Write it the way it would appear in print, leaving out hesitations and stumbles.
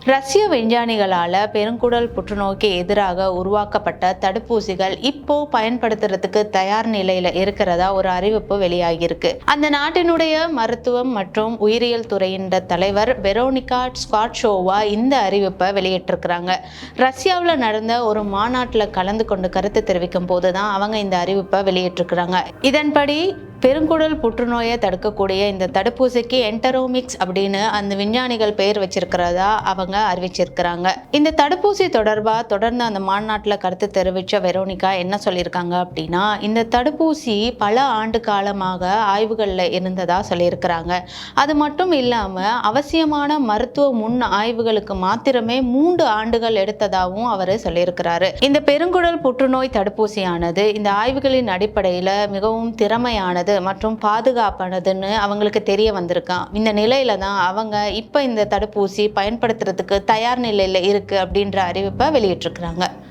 ரஷ்ய விஞ்ஞானிகளால் பெருங்குடல் புற்றுநோய்க்கு எதிராக உருவாக்கப்பட்ட தடுப்பூசிகள் இப்போ பயன்படுத்துறதுக்கு தயார் நிலையில இருக்கிறதா ஒரு அறிவிப்பு வெளியாகியிருக்கு. அந்த நாட்டினுடைய மருத்துவம் மற்றும் உயிரியல் துறையின் தலைவர் வெரோனிகா ஸ்காட்ஷோவா இந்த அறிவிப்பை வெளியிட்டிருக்கிறாங்க. ரஷ்யாவில் நடந்த ஒரு மாநாட்டில் கலந்து கொண்டு கருத்து தெரிவிக்கும் போதுதான் அவங்க இந்த அறிவிப்பை வெளியிட்டிருக்கிறாங்க. இதன்படி பெருங்குடல் புற்றுநோயை தடுக்கக்கூடிய இந்த தடுப்பூசிக்கு என்டரோமிக்ஸ் அப்படின்னு அந்த விஞ்ஞானிகள் பெயர் வச்சிருக்கிறதா அவங்க அறிவிச்சிருக்கிறாங்க. இந்த தடுப்பூசி தொடர்பாக தொடர்ந்து அந்த மாநாட்டில் கருத்து தெரிவித்த வெரோனிகா என்ன சொல்லியிருக்காங்க அப்படின்னா, இந்த தடுப்பூசி பல ஆண்டு காலமாக ஆய்வுகளில் இருந்ததா சொல்லியிருக்கிறாங்க. அது மட்டும் இல்லாமல் அவசியமான மருத்துவ முன் ஆய்வுகளுக்கு மாத்திரமே 3 ஆண்டுகள் எடுத்ததாகவும் அவர் சொல்லியிருக்கிறாரு. இந்த பெருங்குடல் புற்றுநோய் தடுப்பூசியானது இந்த ஆய்வுகளின் அடிப்படையில் மிகவும் திறமையானது மற்றும் பாதுகாப்பானதுன்னு அவங்களுக்கு தெரிய வந்திருக்கான். இந்த நிலையில தான் அவங்க இப்ப இந்த தடுப்பூசி பயன்படுத்துறதுக்கு தயார் நிலையில இருக்கு அப்படின்ற அறிவிப்பை வெளியிட்டிருக்கிறாங்க.